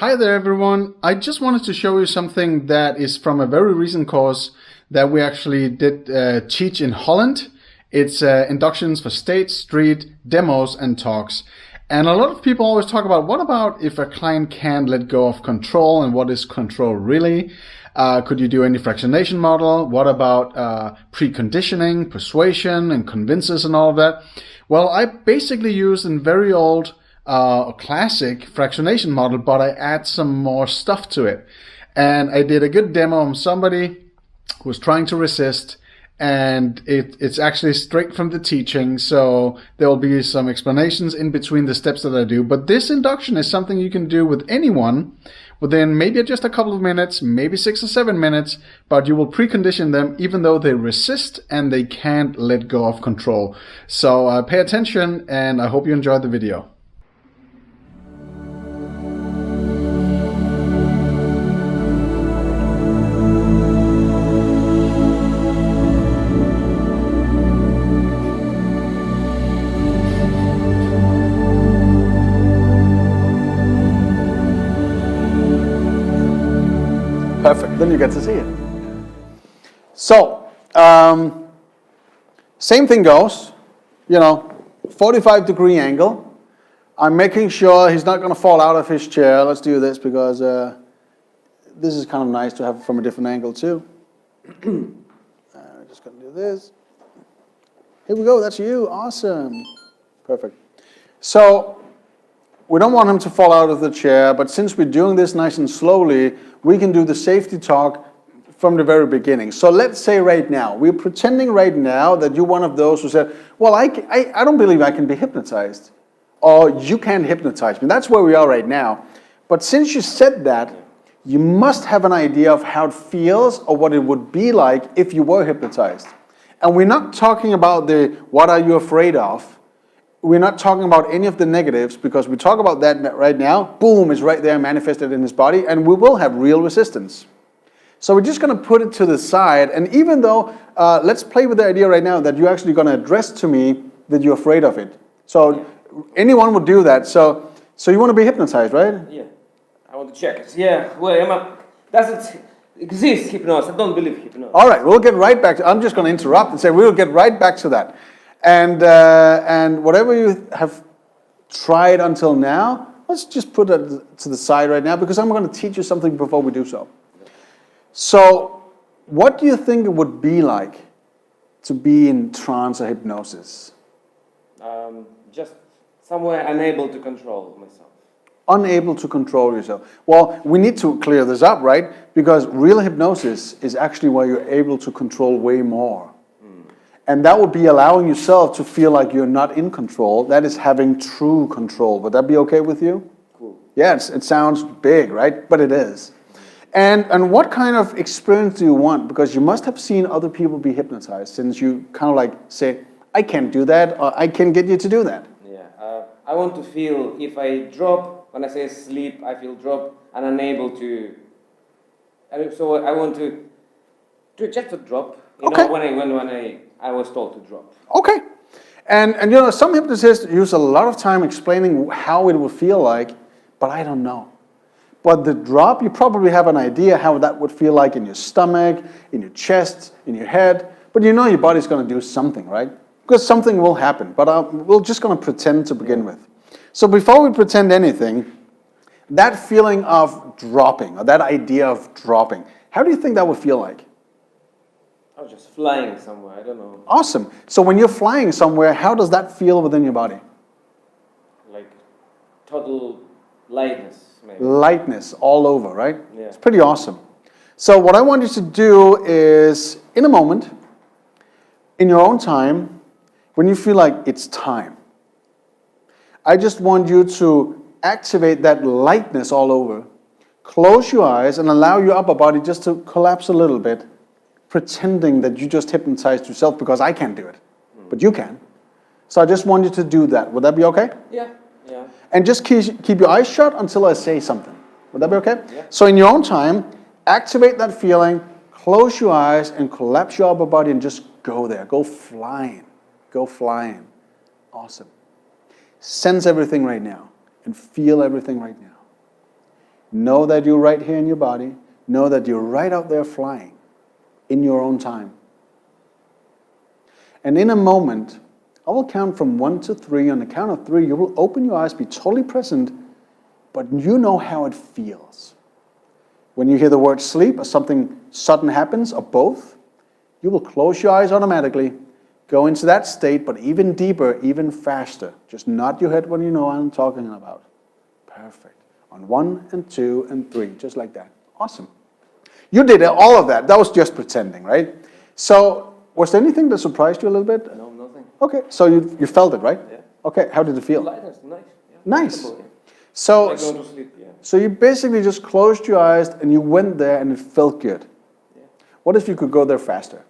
Hi there everyone. I just wanted to show you something that is from a very recent course that we actually did teach in Holland. It's inductions for stage, street, demos and talks. And a lot of people always talk about what about if a client can't let go of control, and what is control really? Could you do any fractionation model? What about preconditioning, persuasion and convinces and all of that? Well, I basically used a very old classic fractionation model, but I add some more stuff to it. And I did a good demo on somebody who was trying to resist, and it's actually straight from the teaching, so there will be some explanations in between the steps that I do. But this induction is something you can do with anyone within maybe just a couple of minutes, maybe 6 or 7 minutes, but you will precondition them even though they resist and they can't let go of control. So pay attention, and I hope you enjoyed the video. Perfect, then you get to see it. So, same thing goes, 45-degree angle. I'm making sure he's not gonna fall out of his chair. Let's do this because this is kind of nice to have from a different angle too. Just gonna do this. Here we go, that's you, awesome. Perfect. So, we don't want him to fall out of the chair, but since we're doing this nice and slowly, we can do the safety talk from the very beginning. So let's say right now, we're pretending right now that you're one of those who said, well, I don't believe I can be hypnotized, or you can't hypnotize me. That's where we are right now. But since you said that, you must have an idea of how it feels or what it would be like if you were hypnotized. And we're not talking about the what are you afraid of. We're not talking about any of the negatives, because we talk about that right now. Boom, is right there manifested in his body, and we will have real resistance. So we're just going to put it to the side, and even though, let's play with the idea right now that you're actually going to address to me that you're afraid of it. So anyone would do that. So you want to be hypnotized, right? Yeah, I want to check it. Yeah, well, does it exist, hypnosis? I don't believe hypnosis. All right, we'll get right back to, I'm just going to interrupt and say we'll get right back to that. And whatever you have tried until now, let's just put it to the side right now, because I'm going to teach you something before we do so. So, what do you think it would be like to be in trance or hypnosis? Just somewhere unable to control myself. Unable to control yourself. Well, we need to clear this up, right? Because real hypnosis is actually where you're able to control way more. And that would be allowing yourself to feel like you're not in control. That is having true control. Would that be okay with you? Cool. Yeah, it sounds big, right? But it is. And what kind of experience do you want? Because you must have seen other people be hypnotized, since you kind of like say, I can't do that, or I can get you to do that. Yeah, I want to feel, if I drop, when I say sleep, I feel drop and unable to, so I want to just to drop, okay. When I was told to drop. Okay. And some hypnotists use a lot of time explaining how it would feel like, but I don't know. But the drop, you probably have an idea how that would feel like in your stomach, in your chest, in your head, but you know your body's going to do something, right? Because something will happen, but we're just going to pretend to begin with. So before we pretend anything, that feeling of dropping, or that idea of dropping, how do you think that would feel like? I was just flying somewhere, I don't know. Awesome. So when you're flying somewhere, how does that feel within your body? Like total lightness, maybe. Lightness all over, right? Yeah. It's pretty awesome. So what I want you to do is, in a moment, in your own time, when you feel like it's time, I just want you to activate that lightness all over. Close your eyes and allow your upper body just to collapse a little bit, pretending that you just hypnotized yourself, because I can't do it, but you can. So I just want you to do that. Would that be okay? Yeah. And just keep your eyes shut until I say something. Would that be okay? Yeah. So in your own time, activate that feeling, close your eyes and collapse your upper body and just go there. Go flying. Go flying. Awesome. Sense everything right now and feel everything right now. Know that you're right here in your body. Know that you're right out there flying in your own time. And in a moment, I will count from 1 to 3. On the count of 3, you will open your eyes, be totally present, but you know how it feels. When you hear the word sleep or something sudden happens, or both, you will close your eyes automatically, go into that state, but even deeper, even faster. Just nod your head when you know what I'm talking about. Perfect. On 1 and 2 and 3, just like that. Awesome. You did all of that. That was just pretending, right? So, was there anything that surprised you a little bit? No, nothing. Okay, so you felt it, right? Yeah. Okay, how did it feel? Lightness, nice. Yeah. Nice. Simple, yeah. So, Like going to sleep, yeah. so you basically just closed your eyes and you went there and it felt good. Yeah. What if you could go there faster?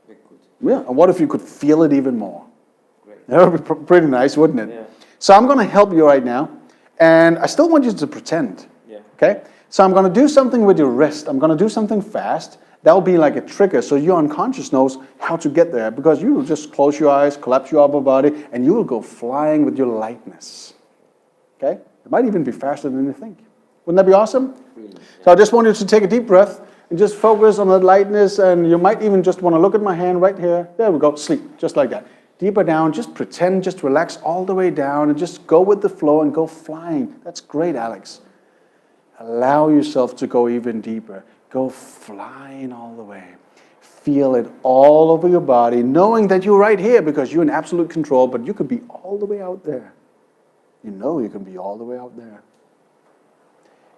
Very good. Yeah, and what if you could feel it even more? Great. That would be pretty nice, wouldn't it? Yeah. So I'm going to help you right now, and I still want you to pretend. Yeah. Okay? So I'm going to do something with your wrist. I'm going to do something fast. That will be like a trigger, so your unconscious knows how to get there, because you will just close your eyes, collapse your upper body, and you will go flying with your lightness. Okay? It might even be faster than you think. Wouldn't that be awesome? Brilliant. So I just want you to take a deep breath and just focus on the lightness, and you might even just want to look at my hand right here. There we go, sleep, just like that. Deeper down, just pretend, just relax all the way down and just go with the flow and go flying. That's great, Alex. Allow yourself to go even deeper. Go flying all the way. Feel it all over your body, knowing that you're right here because you're in absolute control, but you could be all the way out there. You know you can be all the way out there.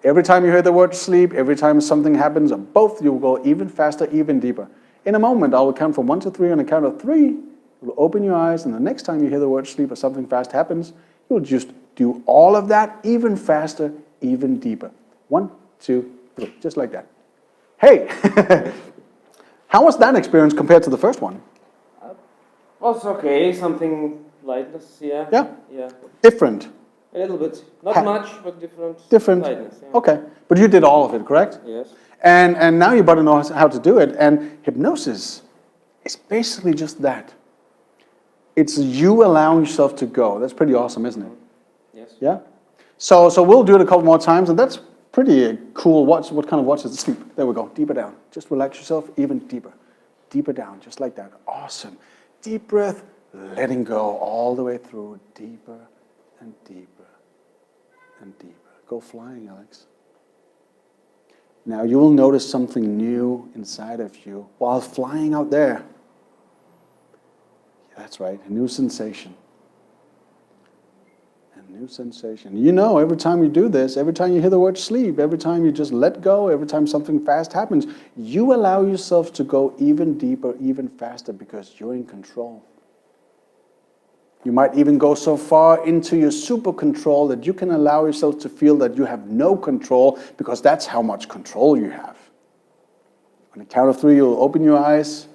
Every time you hear the word sleep, every time something happens, or both, you will go even faster, even deeper. In a moment, I will count from 1 to 3. On the count of 3, you will open your eyes, and the next time you hear the word sleep or something fast happens, you'll just do all of that even faster, even deeper. 1, 2, 3, just like that. Hey, how was that experience compared to the first one? Was okay, something lightness, yeah. Yeah? Yeah. Different. A little bit. Not much, but different. Different. Lightness, yeah. Okay. But you did all of it, correct? Yes. And now you better know how to do it. And hypnosis is basically just that. It's you allowing yourself to go. That's pretty awesome, isn't it? Yes. Yeah? So we'll do it a couple more times, and that's pretty cool. What kind of watch is sleep? There we go. Deeper down. Just relax yourself even deeper. Deeper down, just like that. Awesome. Deep breath, letting go all the way through. Deeper and deeper and deeper. Go flying, Alex. Now you will notice something new inside of you while flying out there. Yeah, that's right, a new sensation. A new sensation. You know, every time you do this, every time you hear the word sleep, every time you just let go, every time something fast happens, you allow yourself to go even deeper, even faster, because you're in control. You might even go so far into your super control that you can allow yourself to feel that you have no control, because that's how much control you have. On the count of 3, you'll open your eyes,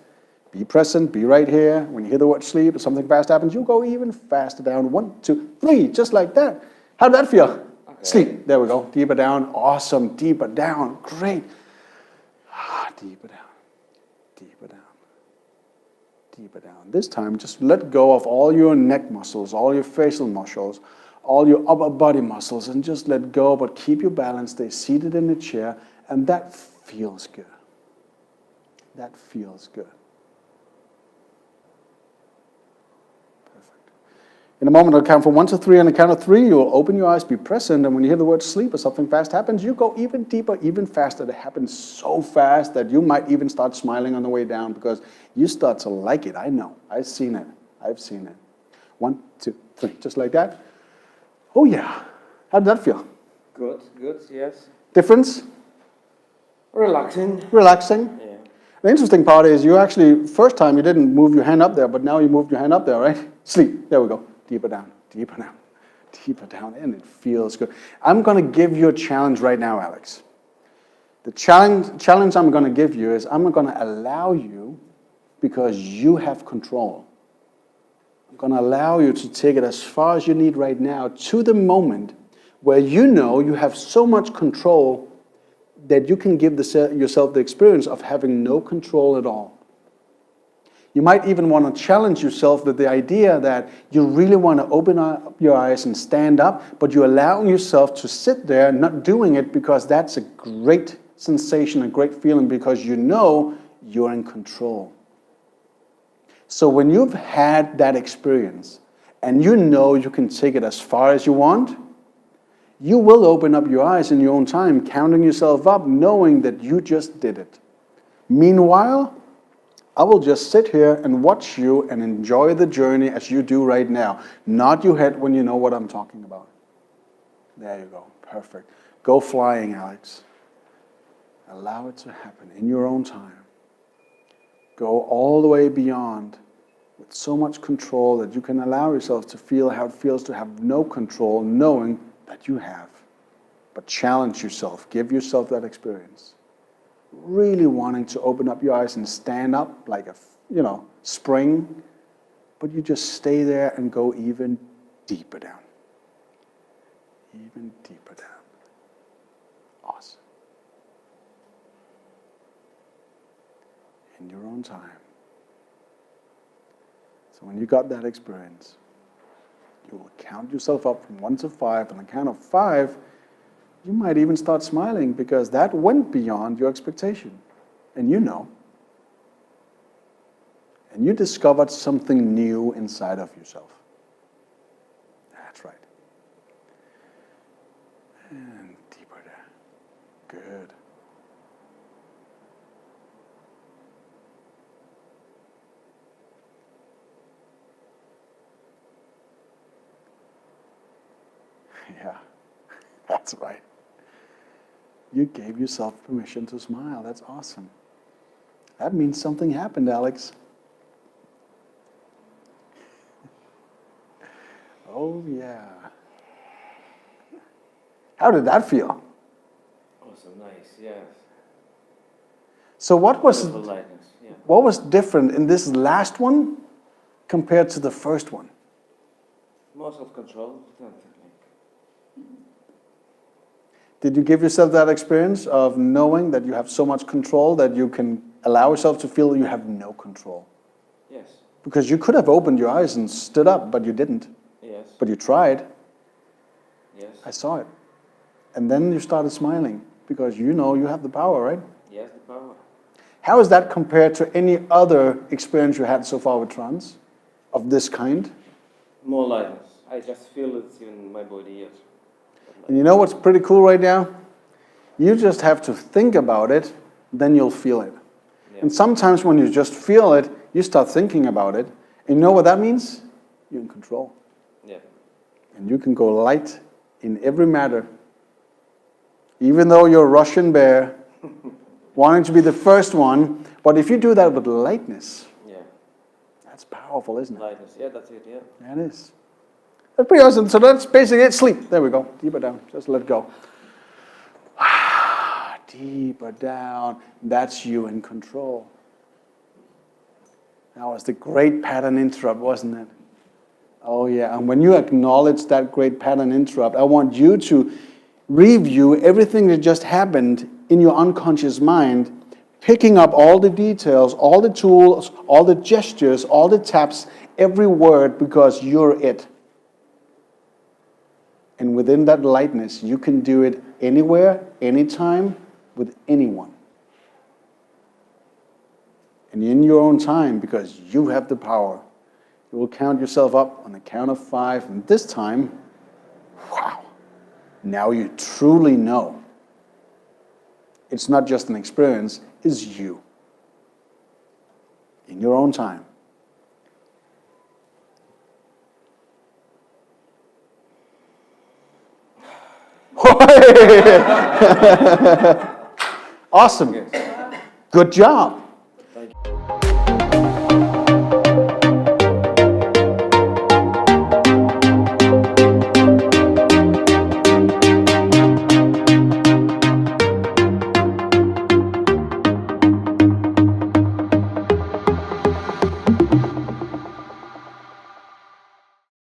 be present, be right here. When you hear the word sleep or something fast happens, you'll go even faster down. 1, 2, 3, just like that. How did that feel? Okay. Sleep. There we go. Deeper down. Awesome. Deeper down. Great. Deeper down. Deeper down. Deeper down. This time, just let go of all your neck muscles, all your facial muscles, all your upper body muscles, and just let go, but keep your balance. Stay seated in the chair, and that feels good. That feels good. Perfect. In a moment, I'll count from 1 to 3. On the count of 3, you'll open your eyes, be present, and when you hear the word sleep or something fast happens, you go even deeper, even faster. It happens so fast that you might even start smiling on the way down, because you start to like it. I know. I've seen it. I've seen it. 1, 2, 3. Just like that. Oh, yeah. How did that feel? Good, yes. Difference? Relaxing. Relaxing? Yeah. The interesting part is you actually, first time you didn't move your hand up there, but now you moved your hand up there, right? Sleep. There we go. Deeper down, deeper down, deeper down, and it feels good. I'm going to give you a challenge right now, Alex. The challenge I'm going to give you is I'm going to allow you, because you have control. I'm going to allow you to take it as far as you need right now to the moment where you know you have so much control that you can give yourself the experience of having no control at all. You might even want to challenge yourself with the idea that you really want to open up your eyes and stand up, but you're allowing yourself to sit there not doing it because that's a great sensation, a great feeling, because you know you're in control. So when you've had that experience and you know you can take it as far as you want, you will open up your eyes in your own time, counting yourself up, knowing that you just did it. Meanwhile, I will just sit here and watch you and enjoy the journey as you do right now. Nod your head when you know what I'm talking about. There you go. Perfect. Go flying, Alex. Allow it to happen in your own time. Go all the way beyond with so much control that you can allow yourself to feel how it feels to have no control, knowing that you have. But challenge yourself. Give yourself that experience. Really wanting to open up your eyes and stand up like a, spring, but you just stay there and go even deeper down. Even deeper down. Awesome. In your own time. So when you got that experience, you will count yourself up from 1 to 5. On the count of 5, you might even start smiling because that went beyond your expectation. And you know. And you discovered something new inside of yourself. That's right. And deeper there. Good. Yeah, that's right. You gave yourself permission to smile. That's awesome. That means something happened, Alex. Oh, yeah. How did that feel? Awesome, nice, yes. So what was different in this last one compared to the first one? More self-control. Did you give yourself that experience of knowing that you have so much control that you can allow yourself to feel you have no control? Yes. Because you could have opened your eyes and stood up, but you didn't. Yes. But you tried. Yes. I saw it. And then you started smiling because you know you have the power, right? Yes, the power. How is that compared to any other experience you had so far with trance of this kind? More lightness. I just feel it in my body, yes. And you know what's pretty cool right now? You just have to think about it, then you'll feel it. Yeah. And sometimes when you just feel it, you start thinking about it. And you know what that means? You're in control. Yeah. And you can go light in every matter. Even though you're a Russian bear, wanting to be the first one, but if you do that with lightness, yeah, that's powerful, isn't it? Lightness, yeah, that's it, yeah. That is. That's pretty awesome. So that's basically it. Sleep. There we go. Deeper down. Just let go. Deeper down. That's you in control. That was the great pattern interrupt, wasn't it? Oh, yeah. And when you acknowledge that great pattern interrupt, I want you to review everything that just happened in your unconscious mind, picking up all the details, all the tools, all the gestures, all the taps, every word, because you're it. And within that lightness, you can do it anywhere, anytime, with anyone. And in your own time, because you have the power. You will count yourself up on the count of 5, and this time, wow, now you truly know. It's not just an experience, it's you. In your own time. Awesome. Good job.